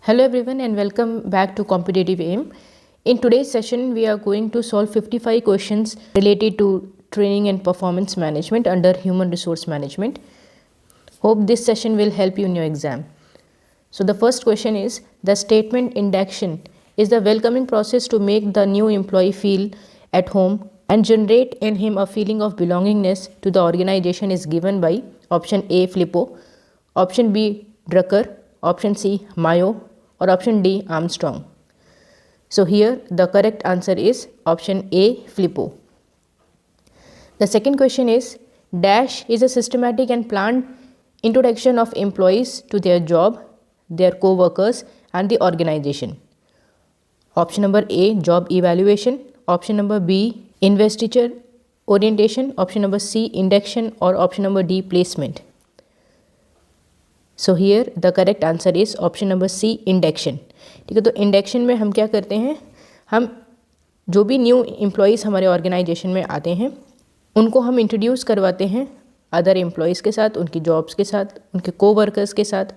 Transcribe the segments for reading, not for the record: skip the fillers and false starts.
Hello everyone and welcome back to Competitive Aim. In today's session, we are going to solve 55 questions related to training and performance management under human resource management. Hope this session will help you in your exam. So the first question is, the statement induction is the welcoming process to make the new employee feel at home and generate in him a feeling of belongingness to the organization is given by option A. Filippo, option B. Drucker, option C. Mayo, or option D. Armstrong. So here the correct answer is option A. Filippo. The second question is, dash is a systematic and planned introduction of employees to their job, their co-workers and the organization. Option number A, job evaluation. Option number B, investiture orientation. Option number C, induction, or option number D, placement. So here the correct answer is option number C, induction. ठीक है, तो induction में हम क्या करते हैं, हम जो भी न्यू एम्प्लॉयज़ हमारे ऑर्गेनाइजेशन में आते हैं उनको हम इंट्रोड्यूस करवाते हैं अदर एम्प्लॉयज़ के साथ, उनकी जॉब्स के साथ, उनके कोवर्कर्स के साथ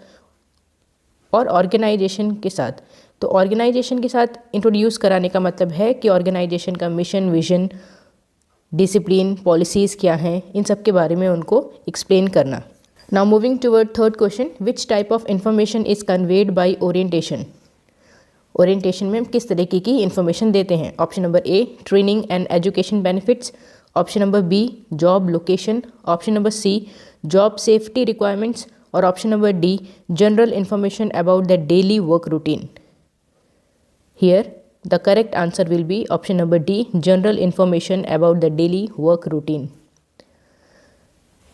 और ऑर्गेनाइजेशन के साथ. तो ऑर्गेनाइजेशन के साथ इंट्रोड्यूस कराने का मतलब है कि ऑर्गेनाइजेशन का मिशन, विजन, डिसिप्लिन, पॉलिसीज़ क्या हैं, इन सब के बारे में उनको एक्सप्लेन करना. Now moving toward third question, which type of information is conveyed by orientation. Orientation में हम किस तरीके की इन्फॉर्मेशन देते हैं. Option number A, training and education benefits. Option number B, job location. Option number C, job safety requirements. और option number D, general information about the daily work routine. Here the correct answer will be option number D, general information about the daily work routine.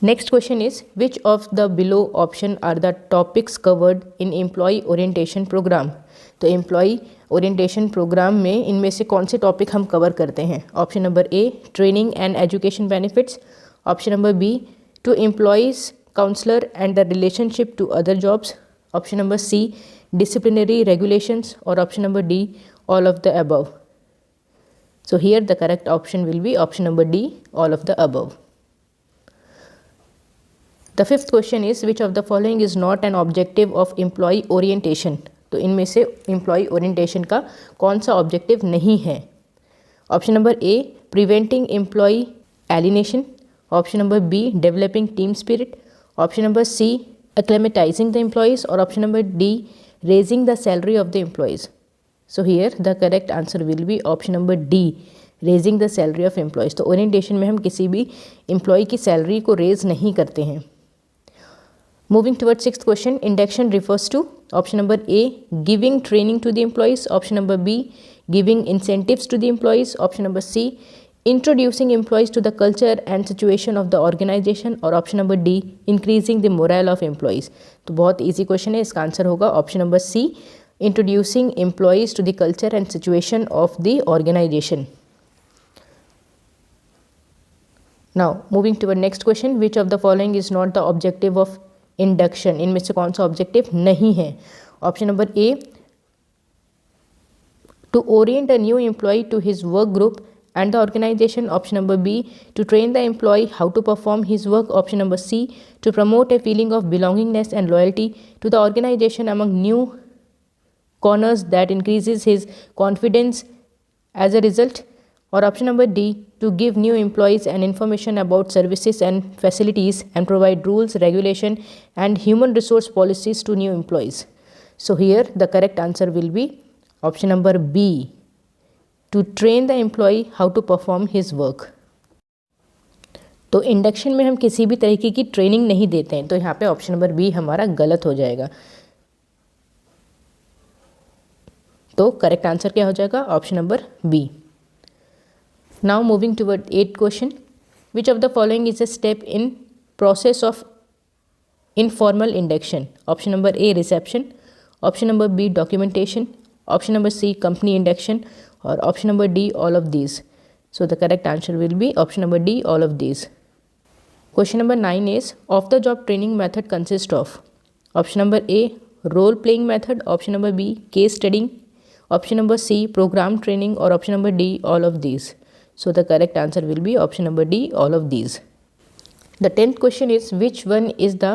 Next question is, which of the below option are the topics covered in employee orientation program. तो employee orientation programme में इनमें से कौन से topic हम cover करते हैं. Option number A, training and education benefits. Option number B, to employees counsellor and the relationship to other jobs. Option number C, disciplinary regulations, or option number D, all of the above. So here the correct option will be option number D, all of the above. The fifth question is, which of the following is not an objective of employee orientation. तो इनमें से employee orientation का कौन सा objective नहीं है. Option number A, preventing employee alienation. Option number B, developing team spirit. Option number C, acclimatizing the employees. Or option number D, raising the salary of the employees. So here the correct answer will be option number D, raising the salary of employees. तो orientation में हम किसी भी employ की salary को raise नहीं करते हैं. Moving toward sixth question, induction refers to. Option number A, giving training to the employees. Option number B, giving incentives to the employees. Option number C, introducing employees to the culture and situation of the organization. और option number D, increasing the morale of employees. तो बहुत easy question है, इसका answer होगा option number C, introducing employees to the culture and situation of the organisation. Now moving toward next question, which of the following is not the objective of induction. इनमें से कौन सा objective नहीं है. Option number A, to orient a new employee to his work group and the organization. Option number B, to train the employee how to perform his work. Option number C, to promote a feeling of belongingness and loyalty to the organization among new corners that increases his confidence as a result. Or option number D, to give new employees an information about services and facilities and provide rules, regulation and human resource policies to new employees. So here the correct answer will be option number B, to train the employee how to perform his work. तो induction में हम किसी भी तरीके की training नहीं देते हैं, तो यहाँ पे ऑप्शन नंबर बी हमारा गलत हो जाएगा. तो करेक्ट आंसर क्या हो जाएगा, option number B. Now moving toward eight question, which of the following is a step in process of informal induction. Option number A, reception. Option number B, documentation. Option number C, company induction. और option number D, all of these. So the correct answer will be option number D, all of these. Question number 9 is, of the job training method consist of. Option number A, role playing method. Option number B, case studying. Option number C, program training. और option number D, all of these. So the correct answer will be option number D, all of these. The 10th question is, which one is the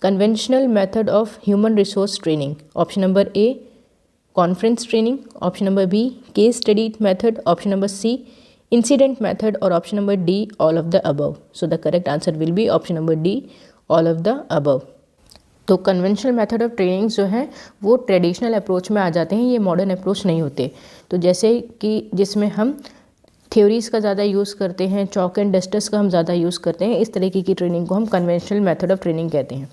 Conventional method of human resource training. Option number A, conference training. Option number B, case study method. Option number C, incident method. Or option number D, all of the above. So the correct answer will be option number D, all of the above. तो conventional method of training जो है वो traditional approach में आ जाते हैं, ये modern approach नहीं होते। तो जैसे कि जिसमें हम थ्योरीज़ का ज़्यादा यूज़ करते हैं, चॉक एंड डस्टर्स का हम ज़्यादा यूज़ करते हैं, इस तरीके की ट्रेनिंग को हम कन्वेंशनल मेथड ऑफ ट्रेनिंग कहते हैं।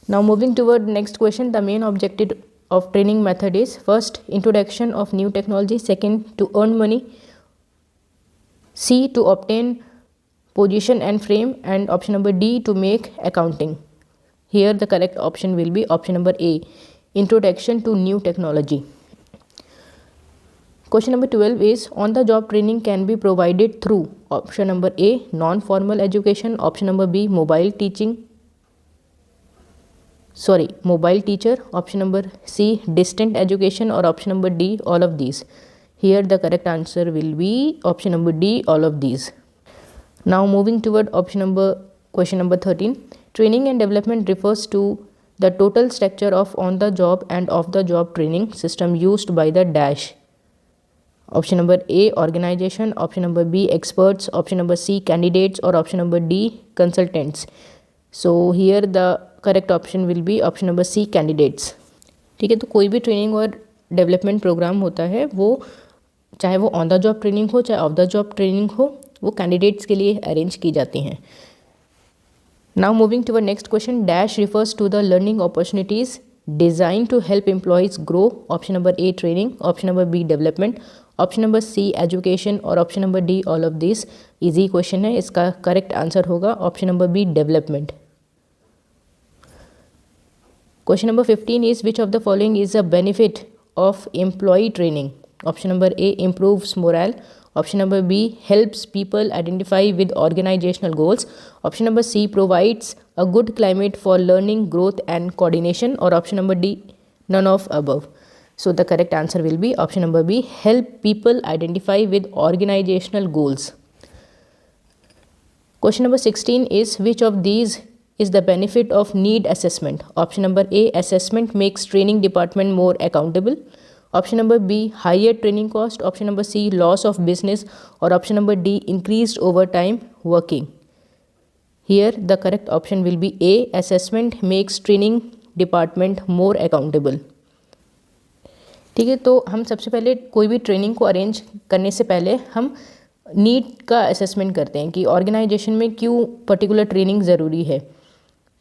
Now moving toward next question, the main objective of training method is first introduction of new technology, second to earn money, C to obtain position and frame, and option number D to make accounting. Here the correct option will be option number A, introduction to new technology. Question number 12 is on the job training can be provided through option number A, non-formal education, option number B, mobile teacher, option number C, distant education, or option number D, all of these. Here the correct answer will be option number D, all of these. Now moving toward question number 13. Training and development refers to the total structure of on-the-job and off-the-job training system used by the dash. Option number A, organization. Option number B, experts. Option number C, candidates. Or option number D, consultants. So here the correct option will be option number C, candidates. ठीक है, तो कोई भी training और development programme होता है वो चाहे वो ऑन द जॉब ट्रेनिंग हो चाहे ऑफ द जॉब ट्रेनिंग हो, वो कैंडिडेट्स के लिए अरेंज की जाती हैं। Now moving to our next question, dash refers to the learning opportunities designed to help employees grow. Option number A, training. Option number B, development. Option number C, education. और option number D, all of these. Easy question है, इसका correct answer होगा option number B, development. Question number 15 is which of the following is a benefit of employee training? Option number A, improves morale. Option number B, helps people identify with organizational goals. Option number C, provides a good climate for learning, growth and coordination. Or option number D, none of above. So the correct answer will be option number B, help people identify with organizational goals. Question number 16 is which of these is the benefit of need assessment? Option number A, assessment makes training department more accountable. Option number B, higher training cost. Option number C, loss of business. Or option number D, increased overtime working. Here the correct option will be A, assessment makes training department more accountable. ठीक है, तो हम सबसे पहले कोई भी training को arrange करने से पहले हम नीड का असेसमेंट करते हैं कि ऑर्गेनाइजेशन में क्यों पर्टिकुलर ट्रेनिंग ज़रूरी है।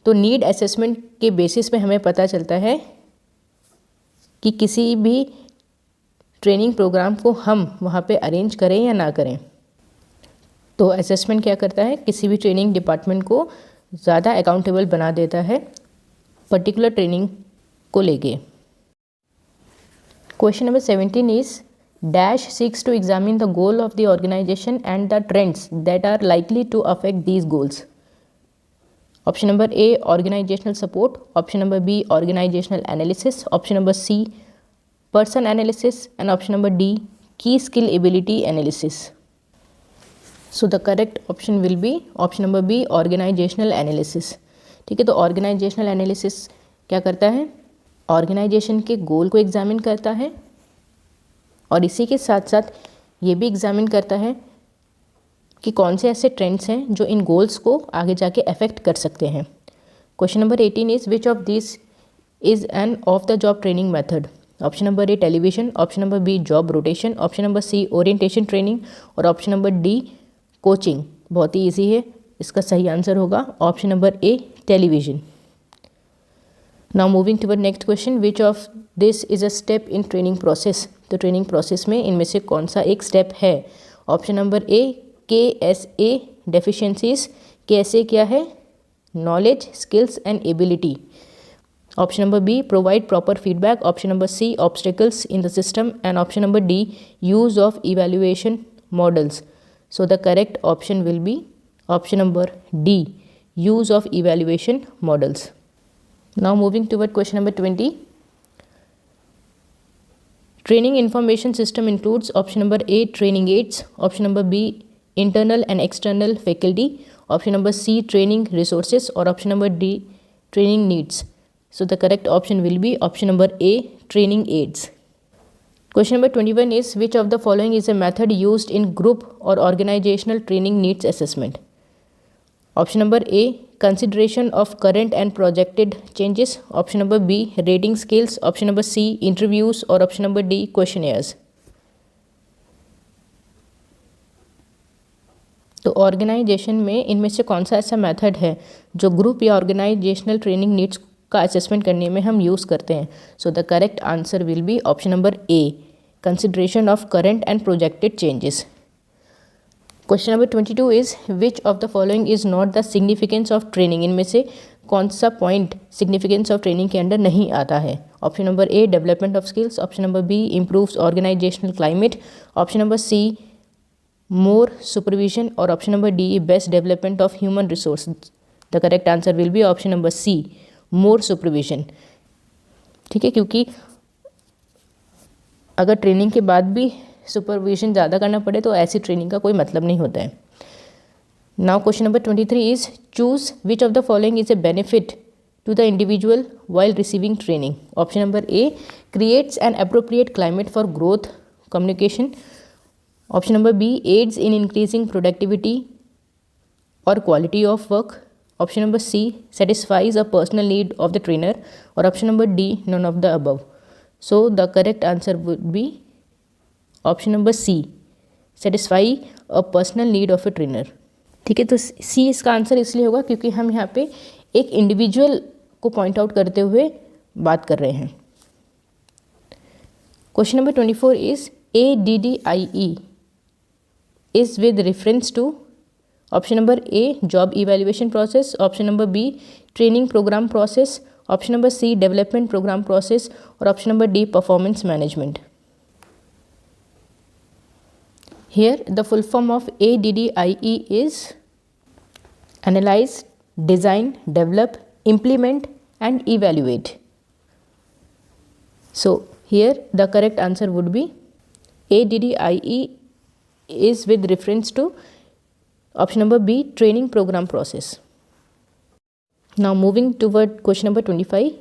तो नीड असेसमेंट के बेसिस पे हमें पता चलता है कि किसी भी ट्रेनिंग प्रोग्राम को हम वहाँ पे अरेंज करें या ना करें। तो असेसमेंट क्या करता है, किसी भी ट्रेनिंग डिपार्टमेंट को ज़्यादा अकाउंटेबल बना देता है पर्टिकुलर ट्रेनिंग को लेके। Question number 17 is dash seeks to examine the goal of the organisation and the trends that are likely to affect these goals. Option number A, organizational support. Option number B, organizational analysis. Option number C, person analysis. And option number D, key skill ability analysis. So the correct option will be option number B, organizational analysis. ठीक है, तो organizational analysis क्या करता है, organisation के गोल को examine करता है और इसी के साथ साथ ये भी एग्जामिन करता है कि कौन से ऐसे ट्रेंड्स हैं जो इन गोल्स को आगे जाके अफेक्ट कर सकते हैं। Question number 18 is which of this is an off the job training method? Option number A, television. Option number B, job rotation. Option number C, orientation training. और ऑप्शन नंबर डी, कोचिंग। बहुत ही easy है, इसका सही answer होगा option number A, television. Now moving toward next question, which of this is a step in training process? तो training process में इनमें से कौन सा एक स्टेप है? Option number A, KSA deficiencies. KSA क्या है? Knowledge, skills and ability. Option number B, provide proper feedback. Option number C, obstacles in the system. And option number D, use of evaluation models. So the correct option will be option number D, use of evaluation models. Now moving toward question number 20, training information system includes option number A, training aids. Option number B, internal and external faculty. Option number C, training resources. और option number D, training needs. So the correct option will be option number A, training aids. Question number 21 is which of the following is a method used in group or organizational training needs assessment? Option number A, consideration of current and projected changes. Option number B, rating scales. Option number C, interviews. और option number D, questionnaires. तो organisation में इनमें से कौन सा ऐसा method है जो ग्रुप या ऑर्गेनाइजेशनल ट्रेनिंग नीड्स का असेसमेंट करने में हम यूज़ करते हैं? So the correct answer will be option number A, consideration of current and projected changes. Question number 22 is which of the following is not the significance of training. इनमें से कौन सा पॉइंट सिग्निफिकेंस ऑफ ट्रेनिंग के under नहीं आता है? Option number A, development of skills. Option number B, improves organisational climate. Option number C, more supervision. और option number D, best development of human resource. The correct answer will be option number C, more supervision. ठीक है, क्योंकि अगर training के बाद भी supervision ज़्यादा करना पड़े तो ऐसी ट्रेनिंग का कोई मतलब नहीं होता है. Now question number 23 is choose which of the following is a benefit to the individual while receiving training. Option number A, creates an appropriate climate for growth communication. Option number B, aids in increasing productivity और quality of work. Option number C, satisfies a personal need of the trainer. और option number D, none of the above. So the correct answer would be option number C, satisfy a personal need of a trainer. ठीक है, तो सी इसका answer इसलिए होगा क्योंकि हम यहाँ पे एक इंडिविजुअल को पॉइंट आउट करते हुए बात कर रहे हैं. Question number 24 is ADDIE is with reference to. Option number A, job evaluation process. Option number B, training program process. Option number C, development program process. और option number D, performance management. Here the full form of ADDIE is analyze, design, develop, implement and evaluate. So here the correct answer would be ADDIE is with reference to option number B, training program process. Now moving toward question number 25.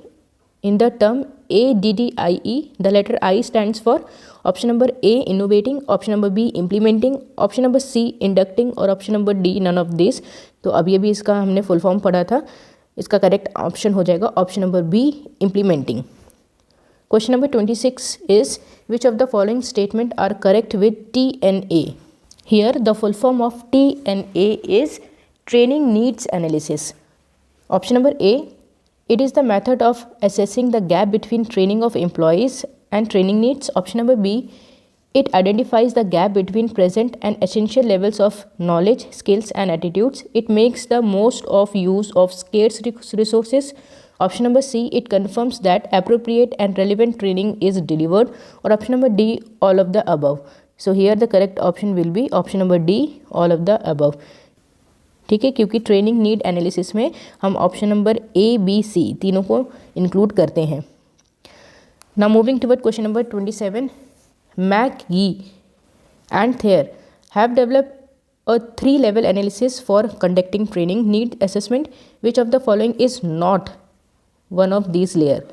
In the term ADDIE, the letter I stands for option number A, innovating. Option number B, implementing. Option number C, inducting. और option number D, none of this. तो अभी अभी इसका हमने full form पढ़ा था. इसका correct option हो जाएगा option number B, implementing. Question number 26 is which of the following statement are correct with TNA? Here the full form of TNA is training needs analysis. Option number A, it is the method of assessing the gap between training of employees and training needs. Option number B, it identifies the gap between present and essential levels of knowledge, skills and attitudes. It makes the most of use of scarce resources. Option number C, it confirms that appropriate and relevant training is delivered. Or option number D, all of the above. So here the correct option will be option number D, all of the above. ठीक है, क्योंकि training need analysis में हम option number A, B, C तीनों को include करते हैं. Now moving toward question number 27. McGee and Thayer have developed a 3-level analysis for conducting training need assessment. Which of the following is not one of these layer?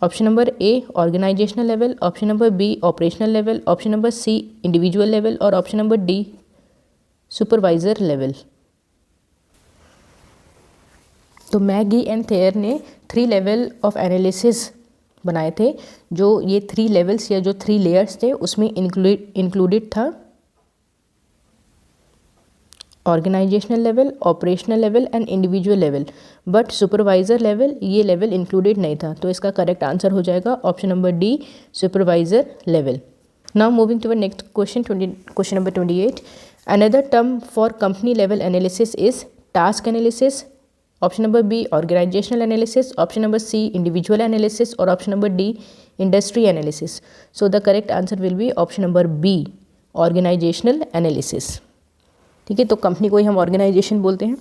Option number A, organizational level. Option number B, operational level. Option number C, individual level. और option number D, supervisor level. तो Maggi and there ने 3 level of analysis बनाए थे. जो ये 3 levels या जो 3 layers थे उसमें इंक्लूडेड था organisational level, operational level and individual level. But supervisor level ये लेवल इंक्लूडेड नहीं था. तो इसका करेक्ट आंसर हो जाएगा option number D, supervisor level. Now moving to next question, question number 28. Another term for company level analysis is task analysis. Option number B, organisational analysis. Option number C, individual analysis. और option number D, industry analysis. So the correct answer will be option number B, organisational analysis. ठीक है, तो company को ही हम organisation बोलते हैं.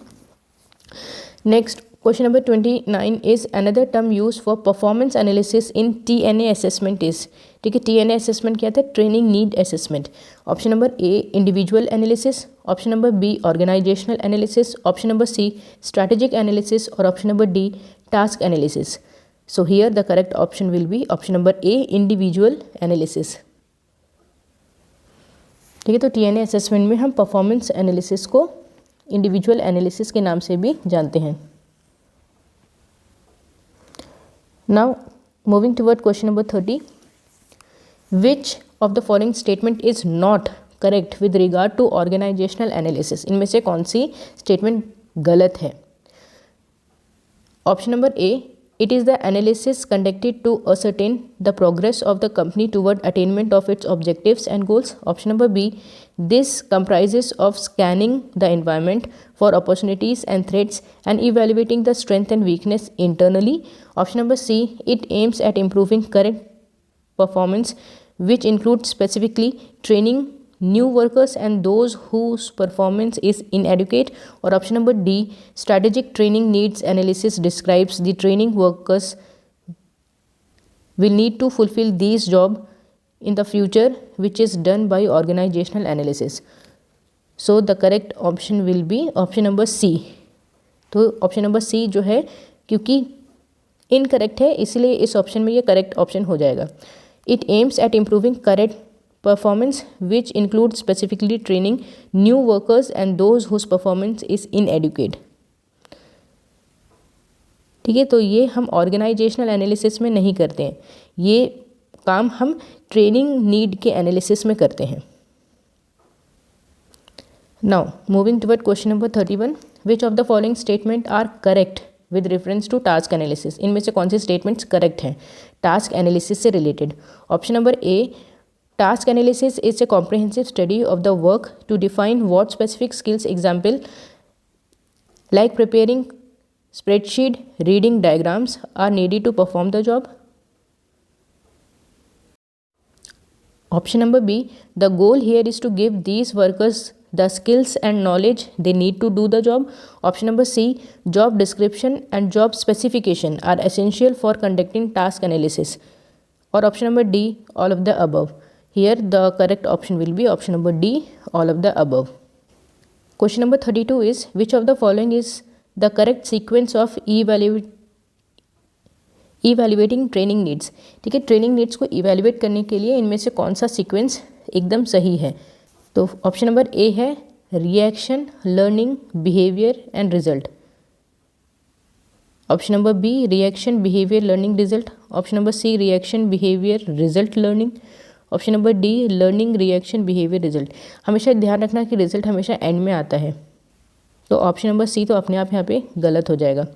Next Question number 29 is another term used for performance analysis in TNA assessment is, ठीक है, TNA assessment क्या था? Training need assessment. Option number A individual analysis, option number B organisational analysis, option number C strategic analysis और option number D task analysis. So here the correct option will be option number A individual analysis. ठीक है, तो TNA assessment में हम performance analysis को individual analysis के नाम से भी जानते हैं. Now moving toward question number 30, which of the following statement is not correct with regard to organizational analysis? इनमें से कौन सी statement गलत है? Option number A, it is the analysis conducted to ascertain the progress of the company toward attainment of its objectives and goals. Option number B, this comprises of scanning the environment for opportunities and threats and evaluating the strength and weakness internally. Option number C, it aims at improving current performance, which includes specifically training new workers and those whose performance is inadequate. Or option number D, strategic training needs analysis describes the training workers will need to fulfill these job in the future, which is done by organizational analysis. So the correct option will be option number C. तो option number सी जो है, क्योंकि incorrect है इसलिए इस option में ये correct option हो जाएगा. It aims at improving correct performance which include specifically training new workers and those whose performance is inadequate. ठीक है, तो ये हम ऑर्गेनाइजेशनल एनालिसिस में नहीं करते हैं, ये काम हम ट्रेनिंग नीड के एनालिसिस में करते हैं. Now moving toward question number 31, which of the following statement are correct with reference to task analysis? इनमें से कौन से स्टेटमेंट्स करेक्ट हैं टास्क एनालिसिस से related? Option number A, task analysis is a comprehensive study of the work to define what specific skills, example like preparing spreadsheet, reading diagrams are needed to perform the job. Option number B, the goal here is to give these workers the skills and knowledge they need to do the job. Option number C, job description and job specification are essential for conducting task analysis. Or option number D, all of the above. Here the correct option will be option number D, all of the above. Question number 32 is, which of the following is the correct sequence of evaluating training needs? ठीक है, training needs को evaluate करने के लिए इनमें से कौन सा सीक्वेंस एकदम सही है? तो ऑप्शन नंबर ए है reaction, learning, behaviour and result. Option number B reaction, behaviour, learning, result. Option number C reaction, behaviour, result, learning. Option number D learning, reaction, behaviour, result. हमेशा ध्यान रखना कि रिजल्ट हमेशा एंड में आता है, तो ऑप्शन नंबर सी तो अपने आप यहाँ पे गलत हो जाएगा.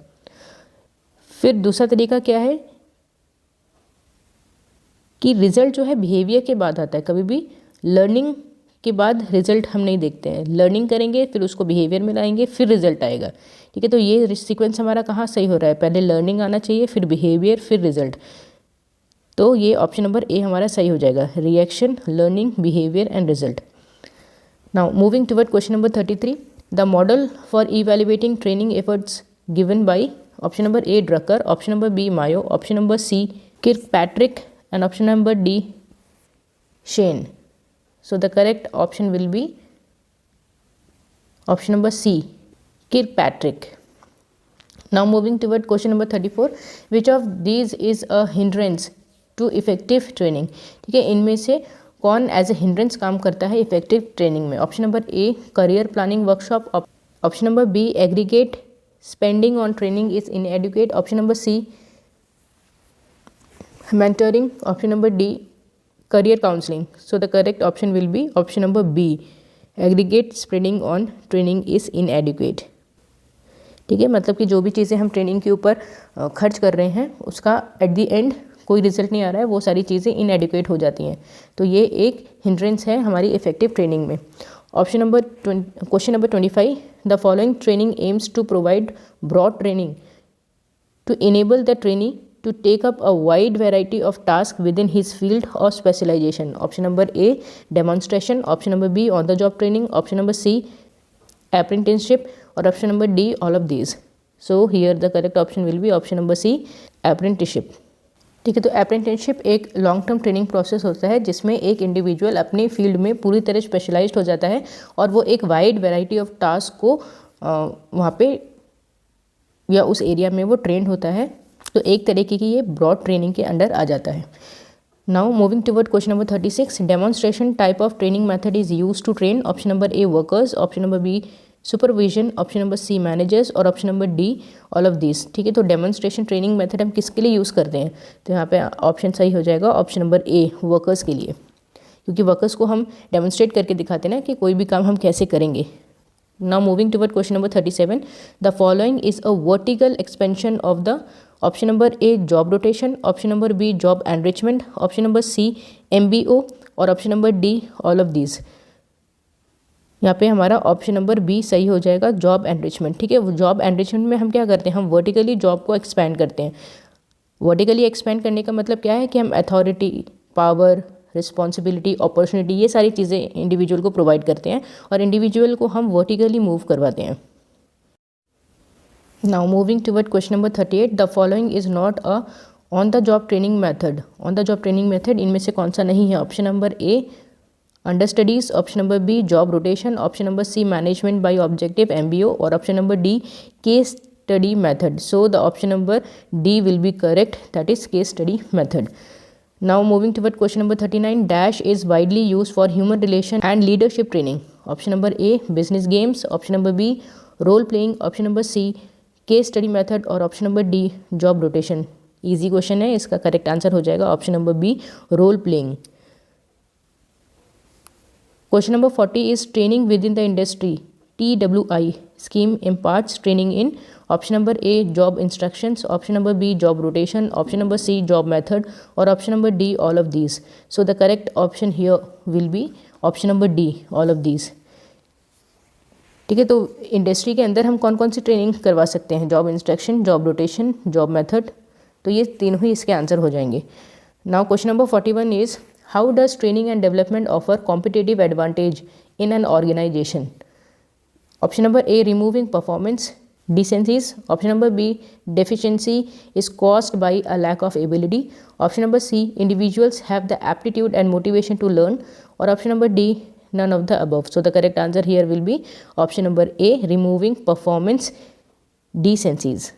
फिर दूसरा तरीका क्या है कि रिजल्ट जो है बिहेवियर के बाद आता है, कभी भी लर्निंग के बाद रिजल्ट हम नहीं देखते हैं. लर्निंग करेंगे फिर उसको बिहेवियर में लाएंगे फिर रिजल्ट आएगा. ठीक है, तो ये सीक्वेंस हमारा कहाँ सही हो रहा है? पहले लर्निंग आना चाहिए, फिर बिहेवियर, फिर रिजल्ट. तो ये ऑप्शन नंबर ए हमारा सही हो जाएगा, reaction, learning, behaviour and result. Now moving toward question number 33, the model for evaluating training efforts given by option number A Drucker, option number B Mayo, option number C Kirkpatrick and option number D Shane. So the correct option will be option number C Kirkpatrick. Now moving toward question number 34, which of these is a hindrance to effective training? ठीक है, इनमें से कौन as a hindrance काम करता है effective training में? Option number A career planning workshop, option number B aggregate spending on training is inadequate, option number C mentoring, option number D career counseling. So the correct option will be option number B aggregate spending on training is inadequate. ठीक है, मतलब कि जो भी चीज़ें हम training के ऊपर खर्च कर रहे हैं उसका एट द एंड कोई रिजल्ट नहीं आ रहा है, वो सारी चीज़ें इनएडिक्वेट हो जाती हैं, तो ये एक हिंड्रेंस है हमारी इफेक्टिव ट्रेनिंग में. Option number question number 25, the following training aims to provide broad training to enable the trainee to take up a wide variety of tasks within his field or specialization. Option number A demonstration, option number B on the job training, option number C apprenticeship or option number D all of these. So here the correct option will be option number C, apprenticeship. ठीक है, तो apprenticeship एक long term training process होता है जिसमें एक individual अपने field में पूरी तरह स्पेशलाइज्ड हो जाता है और वो एक वाइड वैरायटी ऑफ टास्क को वहाँ पे या उस एरिया में वो ट्रेंड होता है। तो एक तरीके की ये ब्रॉड ट्रेनिंग के अंडर आ जाता है। Now moving toward question number 36, demonstration type of training method is use to train. Option number A workers, option number B supervision, option number C managers और option number D all of this. ठीक है, तो demonstration training method हम किसके लिए use करते हैं? तो यहाँ पे ऑप्शन सही हो जाएगा ऑप्शन नंबर ए, वर्कर्स के लिए, क्योंकि वर्कर्स को हम डेमोन्स्ट्रेट करके दिखाते हैं ना कि कोई भी काम हम कैसे करेंगे। Now moving toward question number 37, the following is a vertical expansion of the option number A job rotation, option number B job enrichment, option number C MBO और option number D all of these। यहाँ पे हमारा option number B सही हो जाएगा, job enrichment. ठीक है, job enrichment में हम क्या करते हैं? हम वर्टिकली जॉब को एक्सपेंड करते हैं। वर्टिकली एक्सपेंड करने का मतलब क्या है कि हम अथॉरिटी, पावर, रिस्पॉन्सिबिलिटी, अपॉर्चुनिटी, ये सारी चीज़ें इंडिविजुअल को प्रोवाइड करते हैं और इंडिविजुअल को हम वर्टिकली मूव करवाते हैं। Now moving toward question number 38, the following is not a on the job training method. On the job training method इनमें से कौन सा नहीं है? Option number A under studies, option number B job rotation, option number C management by objective MBO और option number D case study method. So the option number D will be correct, that is case study method. Now moving toward question number 39, dash is widely used for human relation and leadership training. Option number A business games, option number B role playing, option number C case study method और option number D job rotation। easy question है, इसका correct answer हो जाएगा option number B, role playing. Question number 40 is training within the industry, TWI scheme imparts training in option number A job instructions, option number B job rotation, option number C job method और option number D all of these। so the correct option here will be option number D all of these। ठीक है, तो industry के अंदर हम कौन कौन सी training करवा सकते हैं? Job instruction, job rotation, job method, तो ये तीनों ही इसके आंसर हो जाएंगे। Now question number 41 is how does training and development offer competitive advantage in an organisation? Option number A removing performance deficiencies, option number B deficiency is caused by a lack of ability, option number C individuals have the aptitude and motivation to learn or option number D none of the above। so the correct answer here will be option number A removing performance deficiencies।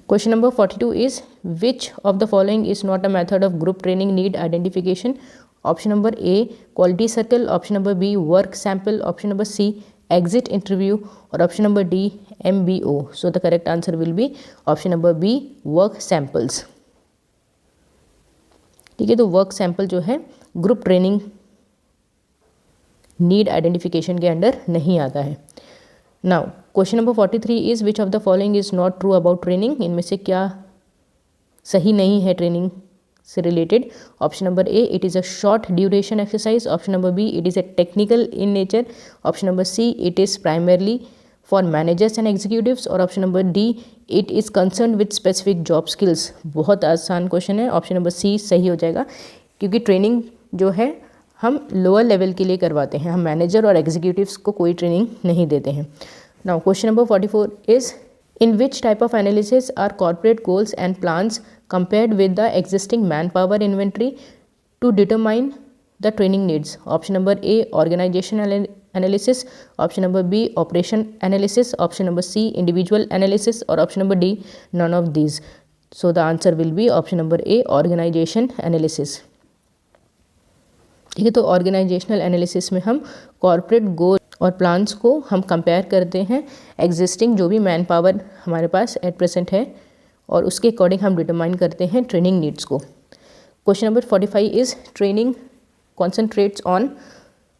Question number 42 is which of the following is not a method of group training need identification? Option number A quality circle, option number B work sample, option number C exit interview और option number D MBO। So the correct answer will be option number B, work samples. ठीक है, तो work sample जो है group training need identification के under नहीं आता है। Now question number 43 is which of the following is not true about training? इनमें से क्या सही नहीं है ट्रेनिंग से related? Option number A it is a short duration exercise, option number B it is a technical in nature, option number C it is primarily for managers and executives और option number D it is concern with specific job skills. बहुत आसान question है, option number सी सही हो जाएगा, क्योंकि training जो है हम लोअर लेवल के लिए करवाते हैं, हम मैनेजर और एग्जीक्यूटिव्स को कोई ट्रेनिंग नहीं देते हैं। Now question number 44 is in which type of analysis are corporate goals and plans compared with the existing manpower inventory to determine the training needs? Option number A organizational analysis, option number B operation analysis, option number C individual analysis और option number D none of these। so the answer will be option number A organization analysis। ठीक है, तो organisational analysis में हम corporate गोल और plans को हम compare करते हैं एग्जिस्टिंग जो भी मैन पावर हमारे पास एट प्रेजेंट है और उसके अकॉर्डिंग हम डिटरमाइन करते हैं ट्रेनिंग नीड्स को। Question number 45 is training concentrates on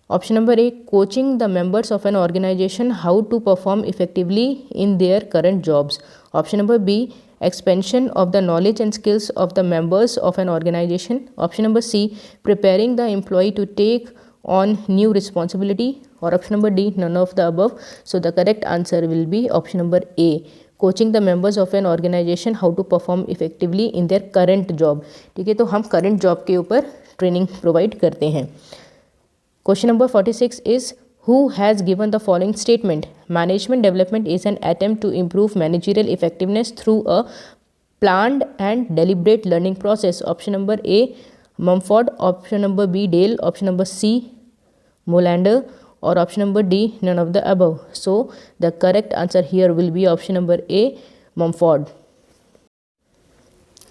option number A coaching the members of an organisation how to perform effectively in their current jobs, option number B expansion of the knowledge and skills of the members of an organization, option number C preparing the employee to take on new responsibility or option number D none of the above। so the correct answer will be option number A coaching the members of an organization how to perform effectively in their current job। ठीक है, तो हम current job के ऊपर training provide करते हैं। Question number 46 is who has given the following statement: management development is an attempt to improve managerial effectiveness through a planned and deliberate learning process. Option number A, Mumford. Option number B, Dale. Option number C, Molander. Or option number D, none of the above. So the correct answer here will be option number A, Mumford.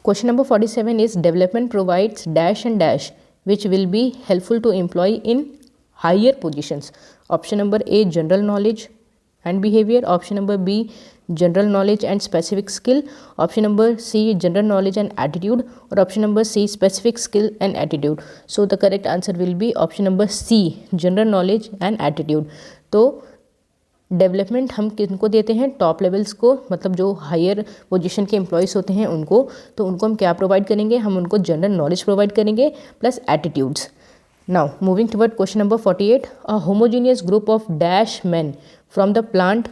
Question number 47 is development provides dash and dash which will be helpful to employee in higher positions. Option number A, general knowledge and behavior. Option number B, general knowledge and specific skill. Option number C, general knowledge and attitude. Or option number C, specific skill and attitude. So the correct answer will be option number C, general knowledge and attitude. तो development हम किनको देते हैं? Top levels को, मतलब जो higher position के employees होते हैं उनको. तो उनको हम क्या प्रोवाइड करेंगे? हम उनको जनरल नॉलेज प्रोवाइड करेंगे plus attitudes. Now moving toward question number 48. A homogeneous group of dash men from the plant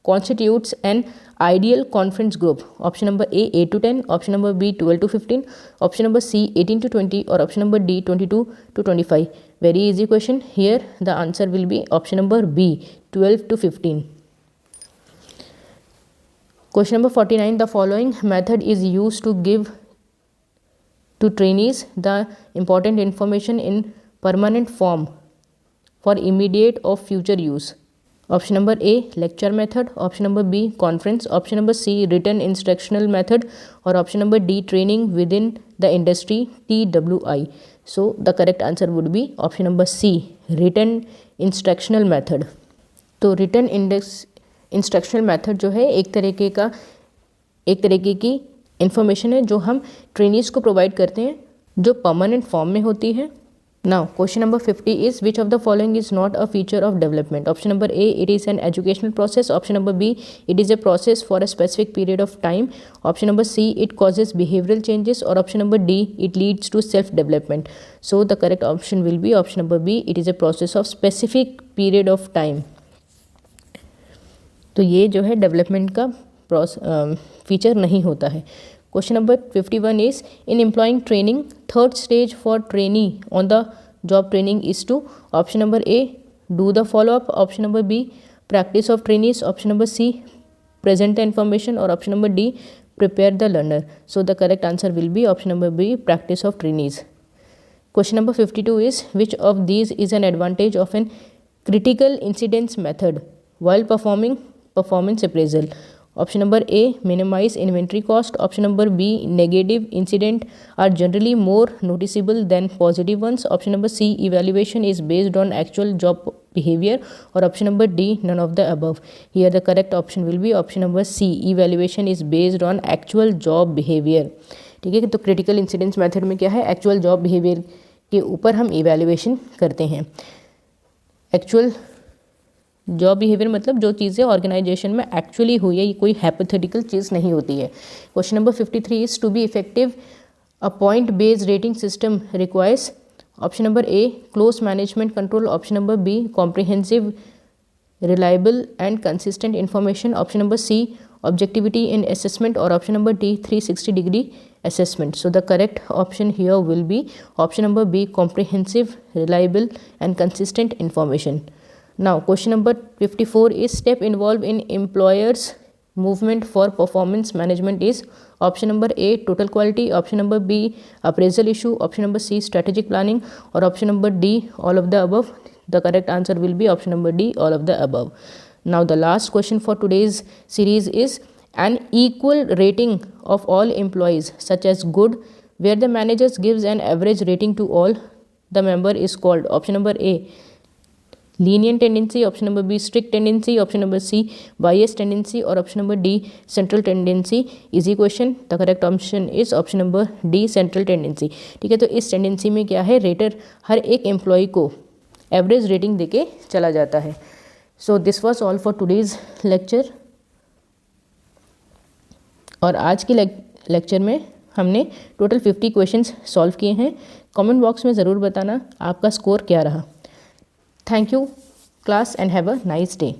constitutes an ideal conference group. Option number A, 8 to 10. Option number B, 12 to 15. Option number C, 18 to 20. Or option number D, 22 to 25. Very easy question. Here the answer will be option number B, 12 to 15. Question number 49. The following method is used to give to trainees the important information in permanent form for immediate or future use. Option number A, lecture method. Option number B, conference. Option number C, written instructional method. Or option number D, training within the industry, TWI. So the correct answer would be option number C, written instructional method. तो written instructional method जो है एक तरीके की information है जो हम trainees को प्रोवाइड करते हैं जो परमानेंट फॉर्म में होती है. Now question number 50 is which of the following is not a feature of development? Option number A, it is an educational process. Option number B, it is a process for a specific period of time. Option number C, it causes behavioral changes. Or option number D, it leads to self development. So the correct option will be option number B, it is a process of specific period of time. तो ये जो है development का feature नहीं होता है. Question number 51 is in employing training, third stage for trainee on the job training is to. Option number A, do the follow-up. Option number B, practice of trainees. Option number C, present the information. Or option number D, prepare the learner. So the correct answer will be option number B, practice of trainees. Question number 52 is which of these is an advantage of an critical incidence method while performing performance appraisal? Option number A, minimize inventory cost. Option number B, negative incident are generally more noticeable than positive ones. Option number C, evaluation is based on actual job behavior. Or option number D, none of the above. Here the correct option will be option number C, evaluation is based on actual job behavior. ठीक है, तो critical incidence method में क्या है? Actual job behaviour के ऊपर हम evaluation करते हैं. एक्चुअल जॉब बिहेवियर मतलब जो चीज़ें ऑर्गेनाइजेशन में एक्चुअली हुई है, ये कोई हाइपोथेटिकल चीज़ नहीं होती है. Question number 53 is to be effective a point based rating system requires. Option number A, close management control. Option number B, comprehensive reliable and consistent information. Option number C, objectivity in assessment. और option number D, 360 degree assessment. So the correct option here will be option number B, comprehensive, reliable and consistent information. Now question number 54 is step involved in employers movement for performance management is. Option number A, total quality. Option number B, appraisal issue. Option number C, strategic planning. Or option number D, all of the above. The correct answer will be option number D, all of the above. Now the last question for today's series is an equal rating of all employees such as good, where the manager gives an average rating to all the member is called. Option number A, lenient tendency. Option number B, strict tendency. Option number C, biased tendency. Or option number D, central tendency. Easy question. The correct option is option number D, central tendency. ठीक है, तो इस tendency में क्या है? Rater हर एक employ को average rating देके चला जाता है. So this was all for today's lecture. और आज के लेक्चर में हमने टोटल 50 क्वेश्चंस सॉल्व किए हैं. कमेंट बॉक्स में ज़रूर बताना आपका स्कोर क्या रहा. Thank you class and have a nice day.